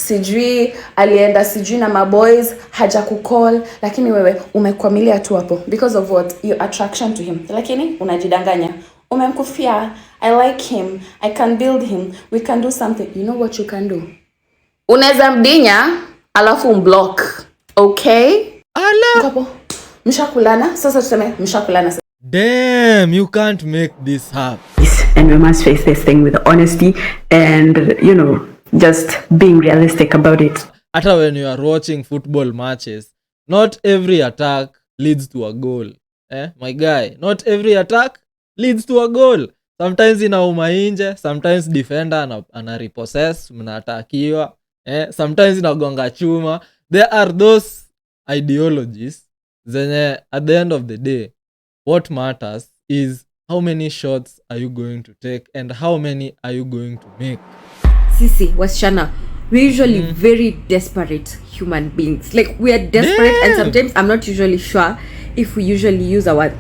sijui alienda sijui na maboys haja kucall, lakini wewe umekwamilia tu hapo because of what? Your attraction to him. Lakini unajidanganya, umemkufia. I like him, I can build him, we can do something. You know what you can do? Unaweza mdinya alafu umblock. Okay? Kapo. Mshakulana, sasa tuseme mshakulana. Damn, you can't make this happen. And we must face this thing with honesty and, just being realistic about it. Hata when you are watching football matches, not every attack leads to a goal. My guy, not every attack leads to a goal. Sometimes inauma nje, sometimes defender ana repossess, mnatakiwa. Sometimes inagonga chuma. There are those ideologies zenye at the end of the day, what matters is how many shots are you going to take and how many are you going to make. Sisi, wasichana, we're usually very desperate human beings. Like, we are desperate. Damn. And sometimes I'm not usually sure if we usually use our...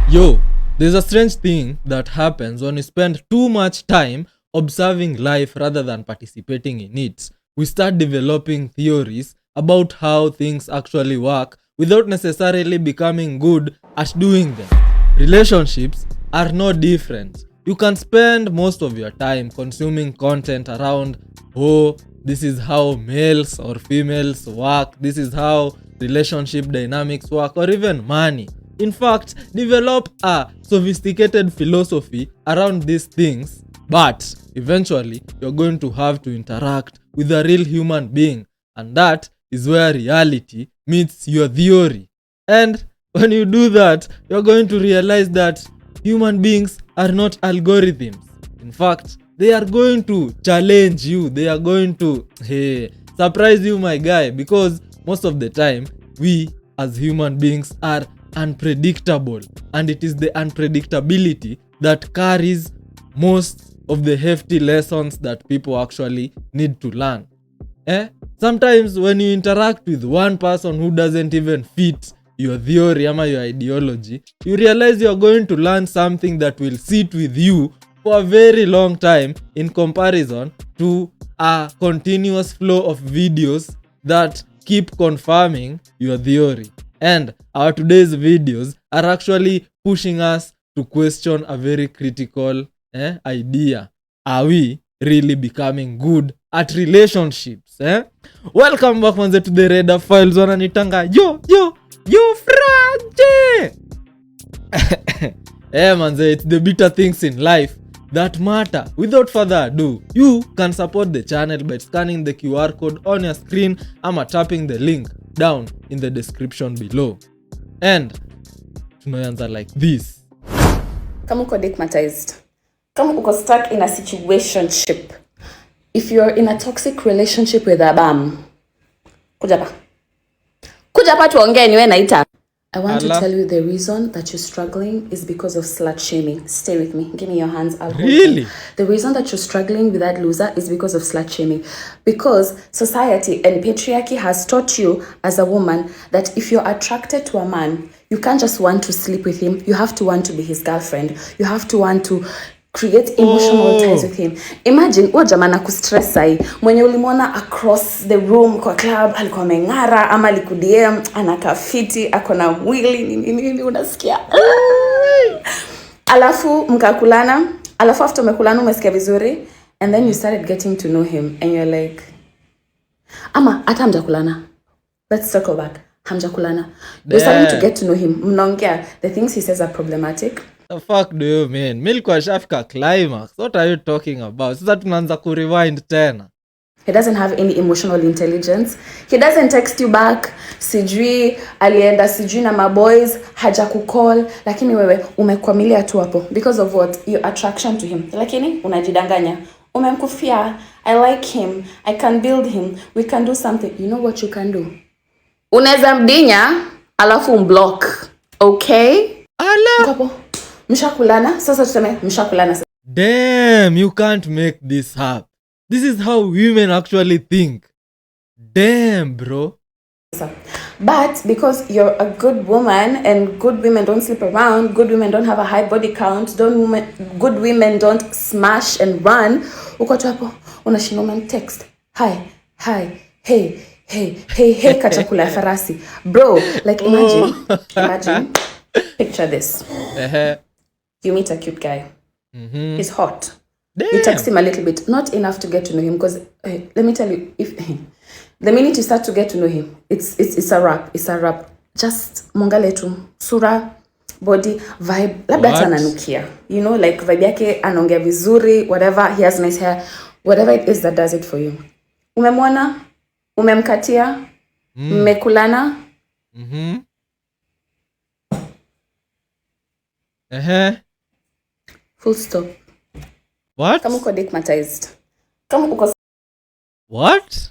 Yo, there's a strange thing that happens when we spend too much time observing life rather than participating in it. We start developing theories about how things actually work without necessarily becoming good at doing them. Relationships are no different. You can spend most of your time consuming content around, this is how males or females work, this is how relationship dynamics work, or even money. In fact, develop a sophisticated philosophy around these things, but eventually you're going to have to interact with a real human being, and that is where reality meets your theory. And when you do that, you're going to realize that human beings are not algorithms. In fact, they are going to challenge you. They are going to surprise you, my guy, because most of the time, we as human beings are unpredictable. And it is the unpredictability that carries most of the hefty lessons that people actually need to learn. Sometimes when you interact with one person who doesn't even fit your theory or your ideology, you realize you're going to learn something that will sit with you for a very long time in comparison to a continuous flow of videos that keep confirming your theory. And our today's videos are actually pushing us to question a very critical idea. Are we really becoming good at relationships? Welcome back manze to the RadaFiles. Wananitanga yo franje. Manze, it's the bitter things in life that matter. Without further ado, you can support the channel by scanning the QR code on your screen or tapping the link down in the description below. And tunaanza like this. Kama uko stigmatized, kama uko stuck in a situationship, if you're in a toxic relationship with a bam, kuja hapa tuongee niwe naita. I want to tell you the reason that you're struggling is because of slut shaming. Stay with me. Give me your hands. I'll hold you. The reason that you're struggling with that loser is because of slut shaming. Because society and patriarchy has taught you as a woman that if you're attracted to a man, you can't just want to sleep with him. You have to want to be his girlfriend. You have to want to create emotional ties with him. Imagine jamana kustress sai mwenye ulimwona across the room kwa club alikuwa ameng'ara ama alikudm anakafiti akona mwili nini unasikia alafu mkakulana alafu after umekulana umesikia vizuri and then you started getting to know him and you're like ama hata hamjakulana, let's circle back, hamjakulana, you're starting to get to know him, mnaongea, the things he says are problematic. The fuck do you mean? Milk shafika climax. What are you talking about? Sasa tunaanza ku rewind tena. He doesn't have any emotional intelligence. He doesn't text you back. Sijui alienda sijui na maboys haja kucall, lakini wewe umekwamilia tu hapo because of what? Your attraction to him. Lakini unajidanganya. Umemkufia. I like him, I can build him, we can do something. You know what you can do? Unaweza mdinya alafu umblock. Okay? Kapo. Mshakulana, sasa tuseme mshakulana. Damn, you can't make this happen. This is how women actually think. Damn, bro. But because you're a good woman and good women don't sleep around, good women don't have a high body count, good women don't smash and run, uko tu hapo unashinda text. Hi, hi, hey, kachakula ya farasi. Bro, like imagine, picture this. You meet a cute guy. He's hot. You text him a little bit, not enough to get to know him, because let me tell you, if the minute you start to get to know him, it's a wrap. It's a wrap. Just mongale tu, sura, body, vibe, labda hata ananukia. You know, like vibe yake anaongea vizuri, whatever, he has nice hair, whatever it is that does it for you. Umemwona, umemkatia, mmekulana. Full stop. What? Kama uko digmatized. Kama uko What?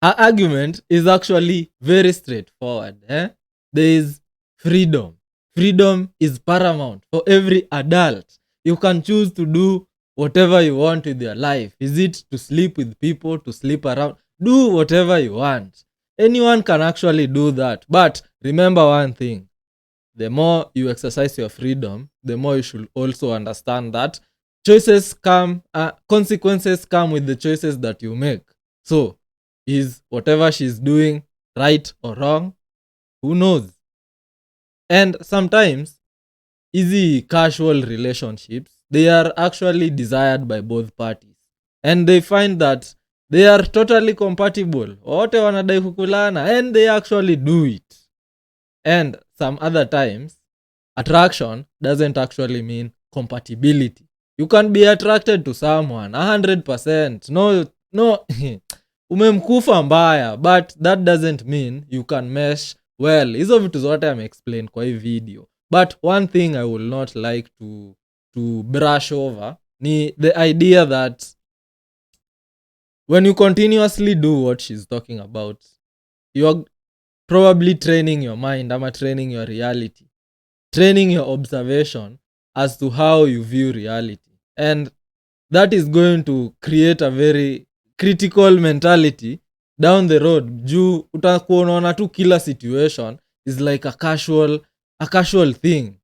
Her argument is actually very straightforward. There is freedom. Freedom is paramount for every adult. You can choose to do whatever you want with your life. Is it to sleep with people, to sleep around? Do whatever you want. Anyone can actually do that. But remember one thing. The more you exercise your freedom, the more you should also understand that consequences come with the choices that you make. So, is whatever she's doing right or wrong? Who knows? And sometimes, easy casual relationships, they are actually desired by both parties. And they find that they are totally compatible. Wote wanadai kukulana, and they actually do it. And some other times, attraction doesn't actually mean compatibility. You can be attracted to someone 100%. No, umemkufa mbaya, but that doesn't mean you can mesh well. Hizo vitu zote explained kwa hii video. But one thing I will not like to brush over ni the idea that when you continuously do what she's talking about, you're probably training your mind, training your reality, training your observation as to how you view reality. And that is going to create a very critical mentality down the road. Juu utakuwa unaona tu kila situation is like a casual thing.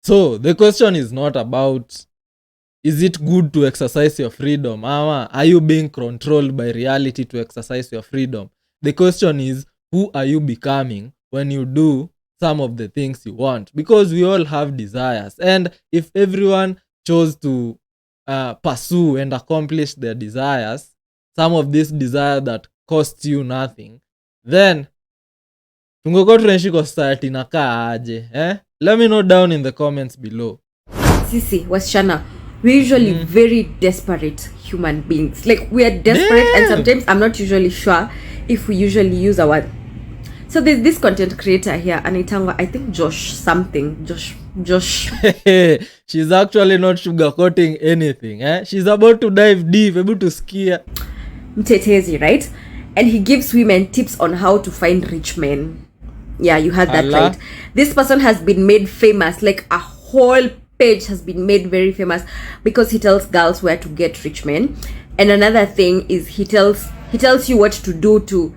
So the question is not about is it good to exercise your freedom, ama are you being controlled by reality to exercise your freedom? The question is, who are you becoming when you do some of the things you want? Because we all have desires, and if everyone chose to pursue and accomplish their desires, some of these desires that cost you nothing, then tungekuwa tunaishi kwa society nakaa aje? Let me know down in the comments below. Sisi wasichana, we're usually very desperate human beings. Like, we are desperate. And sometimes I'm not usually sure if we usually use our... So there's this content creator here, anaitangwa, I think Josh. She's actually not sugarcoating anything. She's about to dive deep, able to scare Mtetezi, right? And he gives women tips on how to find rich men. Yeah, you heard that right. This person has been made famous, like a whole page has been made very famous because he tells girls where to get rich men. And another thing is he tells you what to do to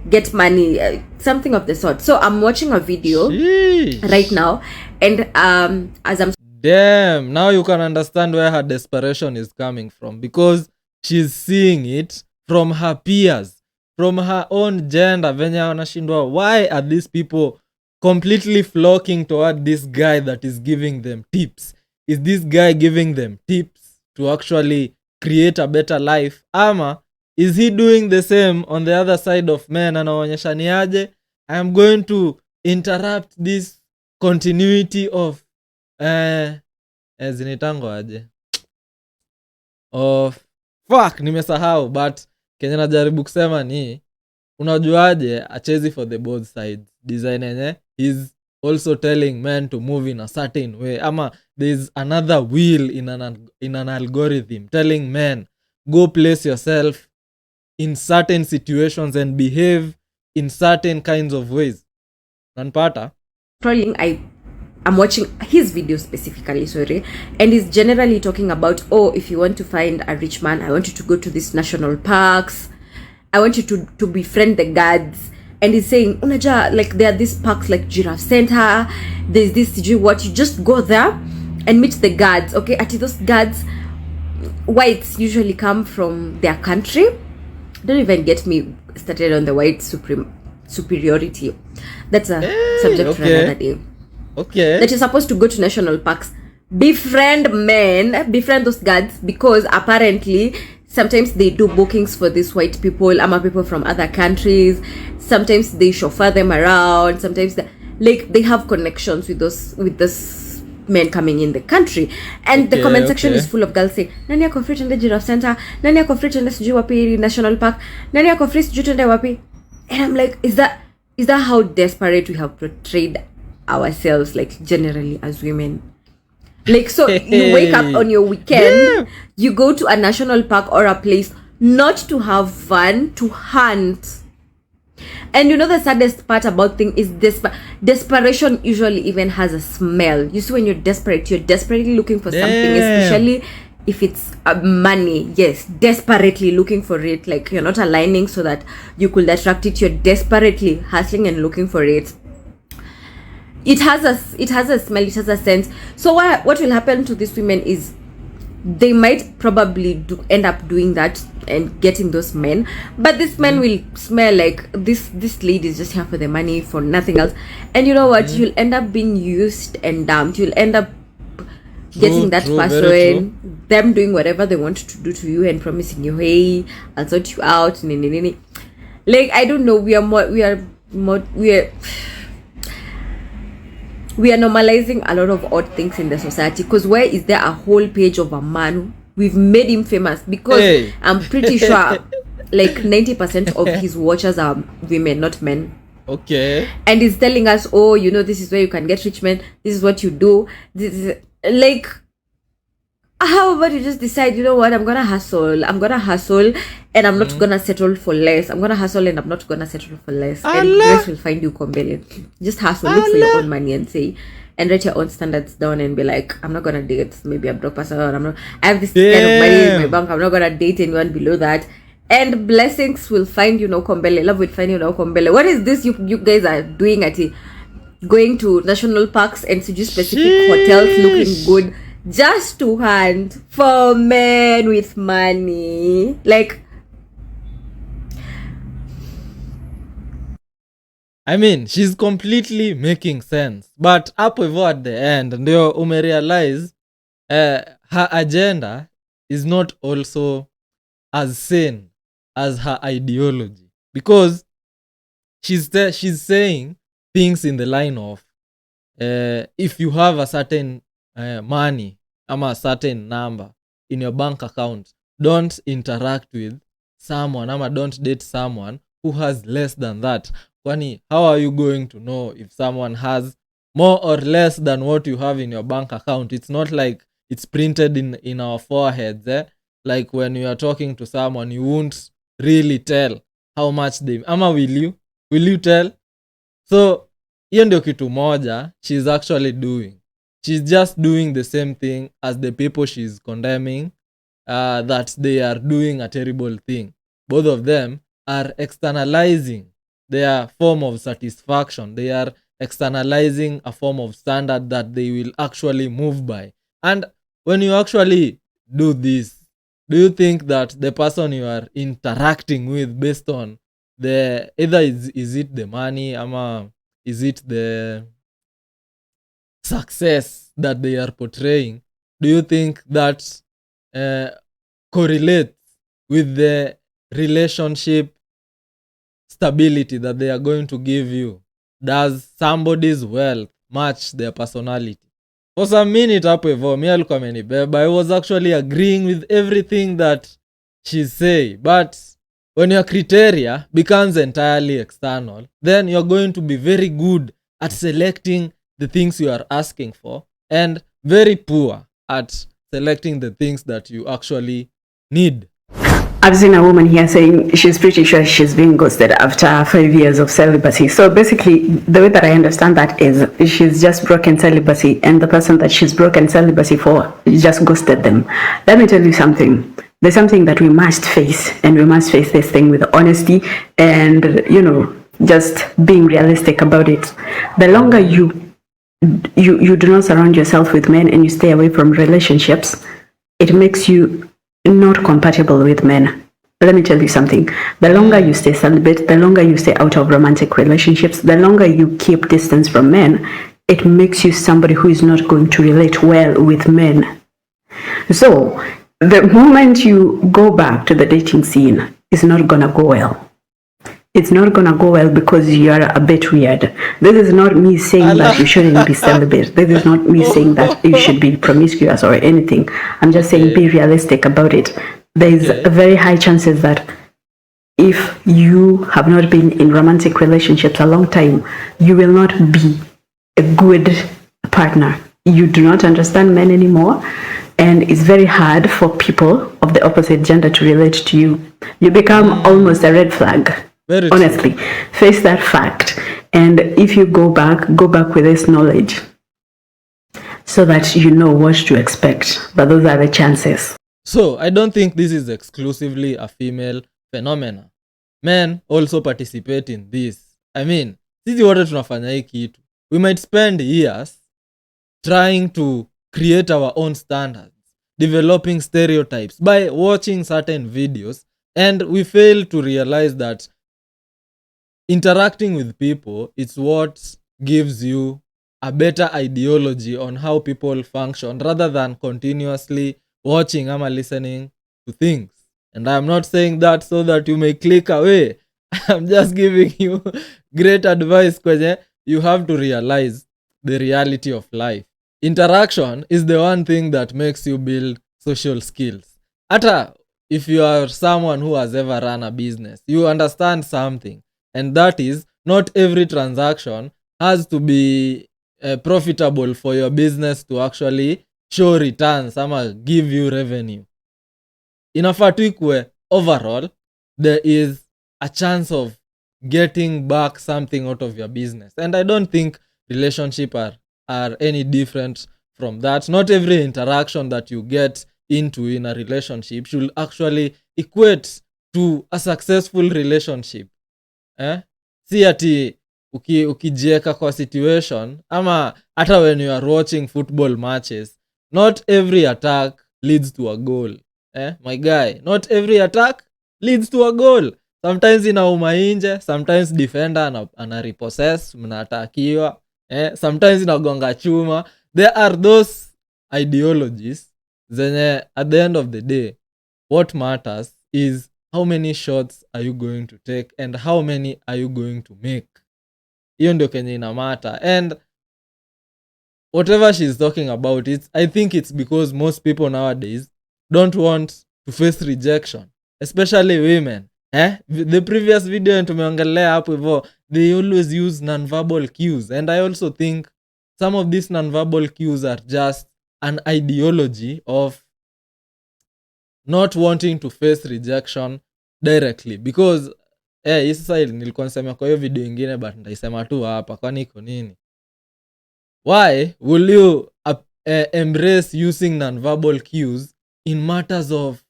get money, something of the sort. So I'm watching a video right now, and as I'm damn, now you can understand where her desperation is coming from, because she's seeing it from her peers, from her own gender. Venya wanashindwa, why are these people completely flocking toward this guy that is giving them tips? Is this guy giving them tips to actually create a better life, ama is he doing the same on the other side of men? Anaonyesha ni aje, I am going to interrupt this continuity of zinitango aje of nimesahau, but Kenya najaribu kusema ni unajuaje achezi for the both sides design yenye he's also telling men to move in a certain way, ama there's another wheel in an algorithm telling men go place yourself in certain situations and behave in certain kinds of ways. Nanpata? I'm watching his video specifically, sorry, and he's generally talking about, if you want to find a rich man, I want you to go to these national parks, I want you to befriend the guards. And he's saying, unaja, like there are these parks like Giraffe Center, there's this what, you just go there and meet the guards. Okay, at those guards, whites usually come from their country, don't even get me started on the white superiority. That's a subject for another day. Okay. That you're supposed to go to national parks, befriend men, befriend those guards, because apparently sometimes they do bookings for these white people, people from other countries. Sometimes they chauffeur them around. Sometimes they have connections with those men coming in the country. And the comment section is full of girls saying, nani ako free tende giraffe center, nani ako free tende sijui wapi national park, nani ako free sijui tende wapi. And I'm like, is that how desperate we have portrayed ourselves, like generally as women? Like, so you wake up on your weekend, you go to a national park or a place not to have fun, to hunt. And you know the saddest part about thing is desperation usually even has a smell. You see, when you're desperately looking for something, especially if it's money. Yes, desperately looking for it. Like, you're not aligning so that you could attract it. You're desperately hustling and looking for it. It has a smell, it has a sense. So what will happen to these women is they might probably end up doing that and getting those men, but this men will smell like this lady is just here for the money, for nothing else. And you know what, you'll end up being used and dumped. You'll end up getting that person, them doing whatever they want to do to you and promising you, hey, I'll sort you out. Like, I don't know, we are normalizing a lot of odd things in the society, because where is there a whole page of a man? We've made him famous because I'm pretty sure like 90% of his watchers are women, not men. Okay. And he's telling us, oh, you know, this is where you can get rich men, this is what you do. This is like, how about you just decide, you know what, I'm gonna hustle and I'm not gonna settle for less. I'm gonna hustle and I'm not gonna settle for less. And grace will find you conveniently. Just hustle, look for your own money and write your own standards down and be like, I'm not gonna date maybe a broke person, I have this kind of money in my bank, I'm not gonna date anyone below that. And blessings will find you no kombele. Love will find you no kombele. What is this you guys are doing at it? Going to national parks and to just specific hotels looking good just to hunt for men with money. Like, I mean, she's completely making sense. But hapo hivyo at the end, ndio umerealize her agenda is not also as sane as her ideology. Because she's saying things in the line of, if you have a certain money, a certain number in your bank account, don't interact with someone, don't date someone who has less than that. Kwani, how are you going to know if someone has more or less than what you have in your bank account? It's not like it's printed in our foreheads. Like when you are talking to someone, you won't really tell how much they... will you tell? So, hiyo ndio kitu moja she's actually doing. She's just doing the same thing as the people she's condemning, that they are doing a terrible thing. Both of them are externalizing their form of satisfaction. They are externalizing a form of standard that they will actually move by. And when you actually do this, do you think that the person you are interacting with based on the... either is it the money, is it the success that they are portraying, do you think that correlates with the relationship stability that they are going to give you? Does somebody's wealth match their personality? For some minute hapo hivyo mimi alikuwa amenibeba. I was actually agreeing with everything that she's saying, but when your criteria becomes entirely external, then you're going to be very good at selecting the things you are asking for and very poor at selecting the things that you actually need. I've seen a woman here saying she's pretty sure she's being ghosted after 5 years of celibacy. So basically, the way that I understand that is she's just broken celibacy, and the person that she's broken celibacy for just ghosted them. Let me tell you something. There's something that we must face, and we must face this thing with honesty and, you know, just being realistic about it. The longer you do not surround yourself with men and you stay away from relationships, it makes you not compatible with men. let me tell you something. The longer you stay celibate, the longer you stay out of romantic relationships, the longer you keep distance from men, it makes you somebody who is not going to relate well with men. So the moment you go back to the dating scene, it's not gonna go well. It's not gonna go well because you're a bit weird. This is not me saying that you shouldn't be celibate. This is not me saying that you should be promiscuous or anything. I'm just saying be realistic about it. There's a very high chances that if you have not been in romantic relationships a long time, you will not be a good partner. You do not understand men anymore, and it's very hard for people of the opposite gender to relate to you. You become almost a red flag. Very honestly true. Face that fact, and if you go back with this knowledge so that you know what to expect. But those are the chances. So I don't think this is exclusively a female phenomena. Men also participate in this. I mean, sisi wote tunafanya hii kitu. We might spend years trying to create our own standards, developing stereotypes by watching certain videos, and we fail to realize that interacting with people is what gives you a better ideology on how people function rather than continuously watching or listening to things. And I'm not saying that so that you may click away. I'm just giving you great advice because you have to realize the reality of life. Interaction is the one thing that makes you build social skills. Ata if you are someone who has ever run a business, you understand something. And that is, not every transaction has to be profitable for your business to actually show returns or give you revenue. Inafaa tu ikue overall, there is a chance of getting back something out of your business. And I don't think relationships are any different from that. Not every interaction that you get into in a relationship should actually equate to a successful relationship. Si ati ukijieka kwa situation ama hata when you are watching football matches, not every attack leads to a goal. My guy, not every attack leads to a goal. Sometimes inauma nje, sometimes defender ana repossess, mnaatakiwa, sometimes inagonga chuma. There are those ideologies zenye at the end of the day, what matters is how many shots are you going to take and how many are you going to make. Hiyo ndio kenye ina matter. And whatever she's talking about, I think it's because most people nowadays don't want to face rejection, especially women. The previous video tumeongelea hapo hivyo, they always use non-verbal cues, and I also think some of these non-verbal cues are just an ideology of not wanting to face rejection directly. Because sasa nilikuwa nasema kwa hiyo video ingine, but ndaisema tu hapa kwani iko nini. Why will you embrace using non-verbal cues in matters of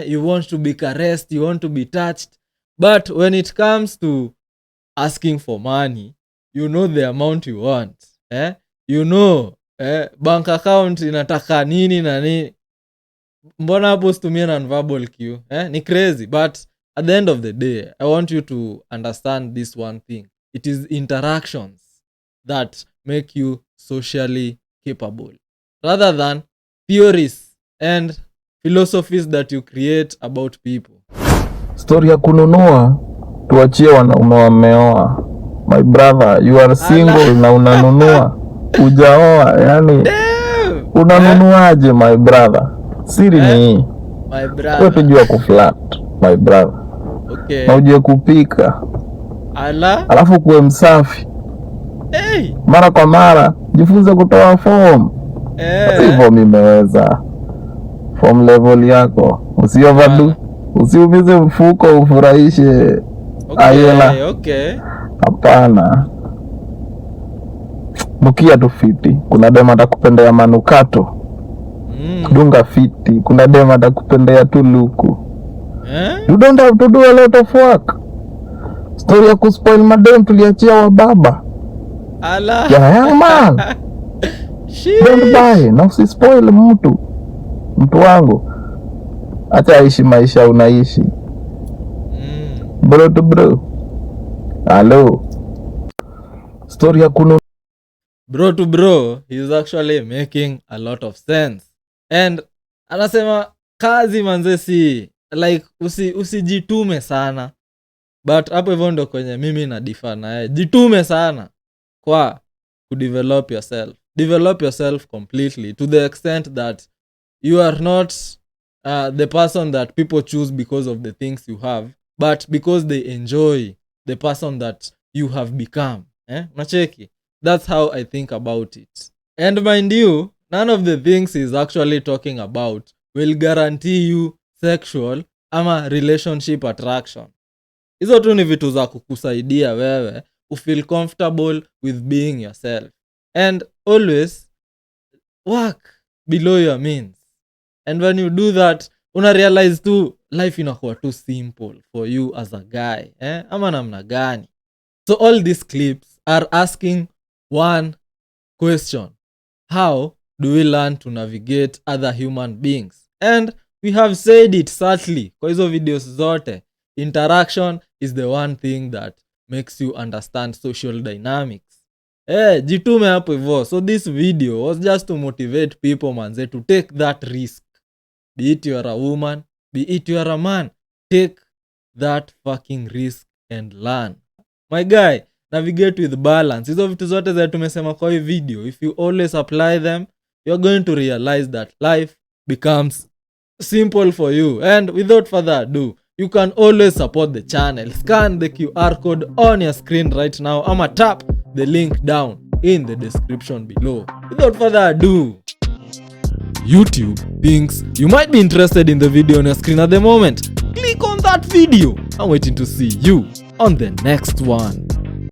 you want to be caressed, you want to be touched, but when it comes to asking for money, you know the amount you want, you know bank account inataka nini na nini, mbona hapo usitumie non-verbal cue? Ni crazy. But at the end of the day, I want you to understand this one thing. It is interactions that make you socially capable, rather than theories and philosophies that you create about people. Story ya kununua tuachie wanaume wameoa. My brother, you are single na unanunua. Ujaoa, yani unanunuaje my brother? Siri ni hii. My brother. Wewe tujua kuflat, my brother. Okay. Na ujue kupika. Alafu kuwe msafi. Hey. Mara kwa mara jifunze kutoa form. Hivyo nimeweza. Form level yako. Usioverdo. Usiumize mfuko ufurahishe. Ayela. Okay. Hapana. Nukia tu fiti. Kuna dema atakupendea manukato. Dunga fiti. Kuna dema atakupendea tu luku. You don't have to do a lot of work. Story ya kuspoil madem tuliachia wa baba. Yeah, young man. Don't buy. Na usispoil mtu wangu. Acha aishi maisha unaishi. Bro to bro. Hello. Story ya kunu. Bro to bro, he's actually making a lot of sense. And anasema kazi manze si like usijitume sana. But hapo hivyo ndo kwenye mimi na differ naye. Jitume sana kwa kudevelop yourself. Develop yourself completely to the extent that you are not the person that people choose because of the things you have, but because they enjoy the person that you have become. Nacheki? That's how I think about it. And mind you, none of the things he's actually talking about will guarantee you sexual ama relationship attraction. Hizo tu ni vitu za kukusaidia wewe feel comfortable with being yourself. And always work below your means. And when you do that, una realize tu life inakuwa too simple for you as a guy. Ama namna gani? So all these clips are asking one question. How do we learn to navigate other human beings? And we have said it subtly kwa hizo videos zote. Interaction is the one thing that makes you understand social dynamics. Jitume hapo hivyo. So this video was just to motivate people manze to take that risk. Be it you are a woman, be it you are a man, take that fucking risk and learn. My guy, navigate with balance. Hizo vitu zote za tumesema kwa hii video, if you always apply them, you're going to realize that life becomes simple for you. And without further ado, you can always support the channel. Scan the QR code on your screen right now. Ama tap the link down in the description below. Without further ado, YouTube thinks you might be interested in the video on your screen at the moment. Click on that video. I'm waiting to see you on the next one.